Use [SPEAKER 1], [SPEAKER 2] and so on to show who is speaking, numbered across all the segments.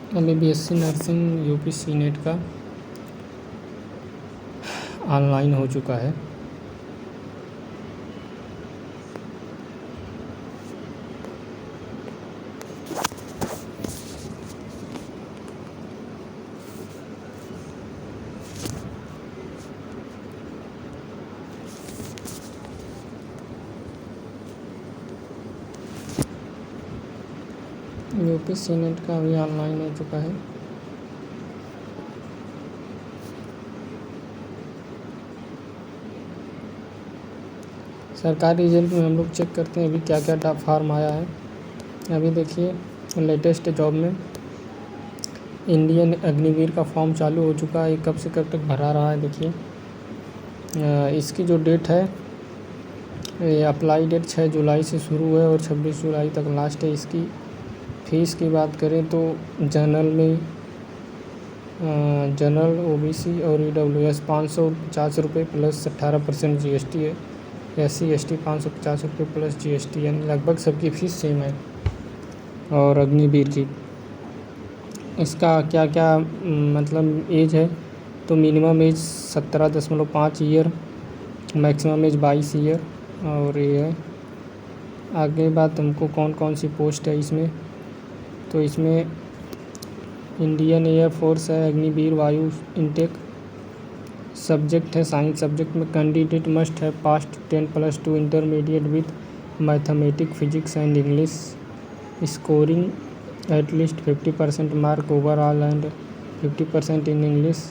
[SPEAKER 1] अभी BSc nursing UP senate का online हो चुका है। यूपी सीनेट का अभी ऑनलाइन हो चुका है। सरकारी रिजल्ट में हम लोग चेक करते हैं अभी क्या क्या टॉप फॉर्म आया है। अभी देखिए लेटेस्ट जॉब में इंडियन अग्निवीर का फॉर्म चालू हो चुका है। कब से कब तक भरा रहा है देखिए। इसकी जो डेट है, ये अप्लाई डेट 6 जुलाई से शुरू है और 26 जुलाई तक लास्ट है इसकी। फ़ीस की बात करें तो जनरल ओबीसी और ईडब्ल्यूएस 550 रुपये प्लस 18% जीएसटी है। SC ST 550 रुपये प्लस जीएसटी, यानी लगभग सबकी फ़ीस सेम है। और अग्निवीर की इसका क्या क्या मतलब एज है, तो minimum age 17.5 year, maximum age 22 year. और ये है आगे बात हमको कौन कौन सी पोस्ट है इसमें, तो इसमें इंडियन एयर फोर्स है, अग्निवीर वायु इनटेक। सब्जेक्ट है साइंस सब्जेक्ट में कैंडिडेट मस्ट है passed 10+2 intermediate with mathematics physics and English, scoring at least 50% mark overall and 50% in English,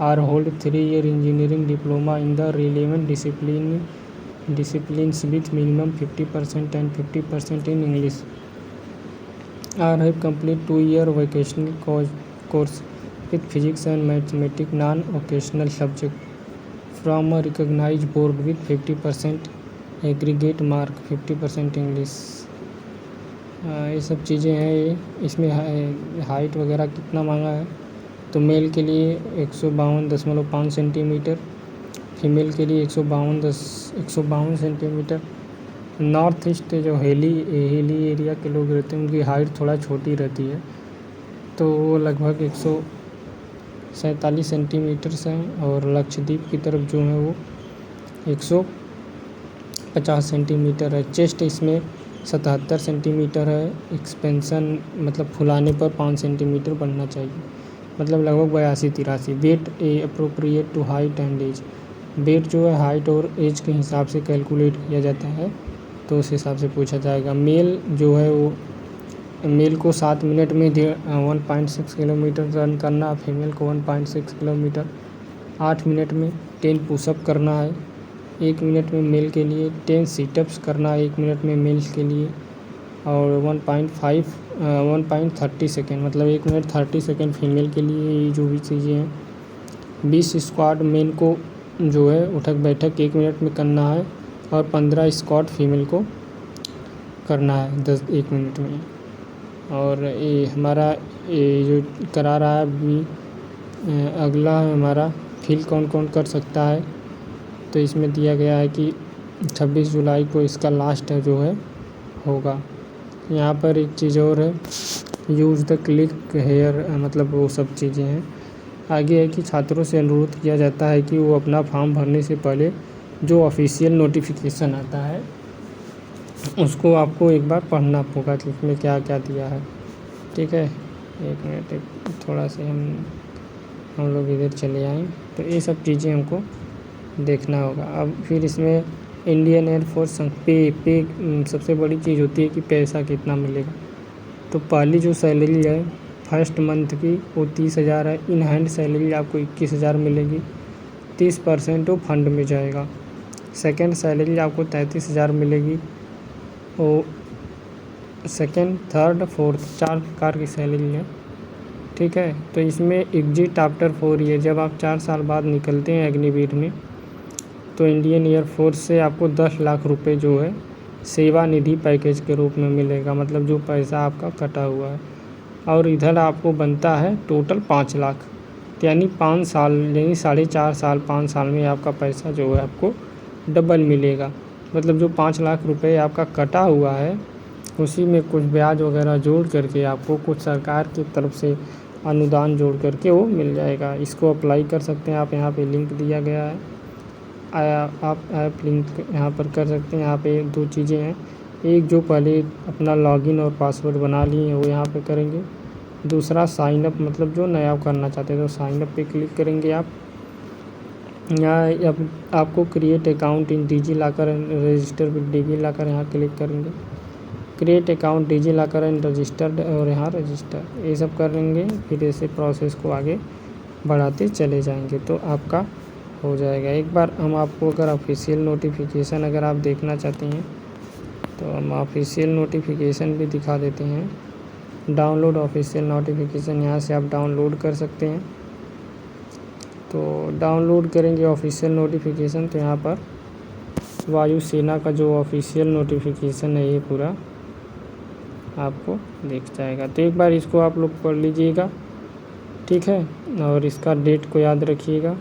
[SPEAKER 1] or hold 3 year engineering diploma in the relevant disciplines with minimum 50% and 50% in English, or have complete 2-year vocational course with physics and mathematics non-occasional subject from a recognized board with 50% aggregate mark, 50% English। ये सब चीज़ें हैं। ये इसमें height वगैरह कितना मांगा है, तो मेल के लिए 152.5 सेंटीमीटर, फीमेल के लिए 152 सेंटीमीटर। नॉर्थ ईस्ट जो हिली एरिया के लोग रहते हैं उनकी हाइट थोड़ा छोटी रहती है, तो वो लगभग 147 सेंटीमीटर हैं। और लक्षद्वीप की तरफ जो है वो 150 सेंटीमीटर है। चेस्ट इसमें 77 सेंटीमीटर है। एक्सपेंशन मतलब फुलाने पर 5 सेंटीमीटर बनना चाहिए, मतलब लगभग 82-83। Weight appropriate to height and age, weight जो है हाइट और एज के हिसाब से कैलकुलेट किया जाता है, तो उस हिसाब से पूछा जाएगा। मेल जो है वो मेल को 7 मिनट में 1.6 किलोमीटर रन करना, फीमेल को 1.6 किलोमीटर 8 मिनट में 10 पुशअप करना है। 1 मिनट में मेल के लिए 10 सीटअप्स करना है 1 मिनट में मेल के लिए। और 1.30 सेकेंड मतलब 1 मिनट 30 सेकेंड फीमेल के लिए। ये जो भी चीज़ें हैं, 20 स्क्वाट मेल को जो है उठक बैठक 1 मिनट में करना है, और 15 स्क्वाट फीमेल को करना है 1 मिनट में। और ये हमारा ये जो करा रहा है अभी अगला है हमारा फील कौन कौन कर सकता है, तो इसमें दिया गया है कि 26 जुलाई को इसका लास्ट जो है होगा। यहाँ पर एक चीज़ और है, यूज़ द क्लिक हेयर, मतलब वो सब चीज़ें हैं। आगे है कि छात्रों से अनुरोध किया जाता है कि वो अपना फॉर्म भरने से पहले जो ऑफिशियल नोटिफिकेशन आता है उसको आपको एक बार पढ़ना होगा कि इसमें क्या क्या दिया है। ठीक है, 1 मिनट थोड़ा से हम लोग इधर चले आएँ, तो ये सब चीज़ें हमको देखना होगा। अब फिर इसमें इंडियन एयरफोर्स पे सबसे बड़ी चीज़ होती है कि पैसा कितना मिलेगा। तो पहली जो सैलरी है फर्स्ट मंथ की वो 30,000 है। इन हैंड सैलरी आपको 21,000 मिलेगी, 30% वो फंड में जाएगा। सेकंड सैलरी आपको 33,000 मिलेगी, वो सेकंड थर्ड फोर्थ 4 प्रकार की सैलरी है। ठीक है, तो इसमें एग्जिट आफ्टर 4 ईयर, जब आप 4 साल बाद निकलते हैं अग्निवीर में, तो इंडियन एयरफोर्स से आपको 10 लाख रुपए जो है सेवा निधि पैकेज के रूप में मिलेगा, मतलब जो पैसा आपका कटा हुआ है। और इधर आपको बनता है टोटल 5 लाख, यानी 5 साल यानी 4.5 साल 5 साल में आपका पैसा जो है आपको डबल मिलेगा। मतलब जो 5 लाख रुपए आपका कटा हुआ है उसी में कुछ ब्याज वगैरह जोड़ करके आपको कुछ सरकार की तरफ से अनुदान जोड़ करके वो मिल जाएगा। इसको अप्लाई कर सकते हैं आप, यहाँ पे लिंक दिया गया है, आप ऐप लिंक यहाँ पर कर सकते हैं। यहाँ पे 2 चीज़ें हैं, एक जो पहले अपना लॉगिन और पासवर्ड बना लिए हैं वो यहाँ पे करेंगे, दूसरा साइन अप, मतलब जो नया करना चाहते हैं तो साइन अप पे क्लिक करेंगे आप। यहाँ अब आपको create account in DigiLocker and register with DigiLocker, यहाँ क्लिक करेंगे, create account DigiLocker and registered, और यहाँ रजिस्टर, ये सब करेंगे। फिर ऐसे प्रोसेस को आगे बढ़ाते चले जाएंगे तो आपका हो जाएगा। एक बार हम आपको अगर ऑफिशियल नोटिफिकेशन अगर आप देखना चाहते हैं तो हम ऑफिशियल नोटिफिकेशन भी दिखा देते हैं। डाउनलोड ऑफिशियल नोटिफिकेशन, यहाँ से आप डाउनलोड कर सकते हैं। तो डाउनलोड करेंगे ऑफिशियल नोटिफिकेशन तो यहाँ पर वायुसेना का जो ऑफिशियल नोटिफिकेशन है ये पूरा आपको दिख जाएगा। तो एक बार इसको आप लोग पढ़ लीजिएगा, ठीक है, और इसका डेट को याद रखिएगा।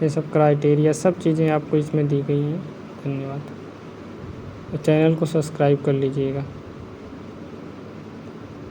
[SPEAKER 1] ये सब क्राइटेरिया सब चीज़ें आपको इसमें दी गई हैं। धन्यवाद। चैनल को सब्सक्राइब कर लीजिएगा।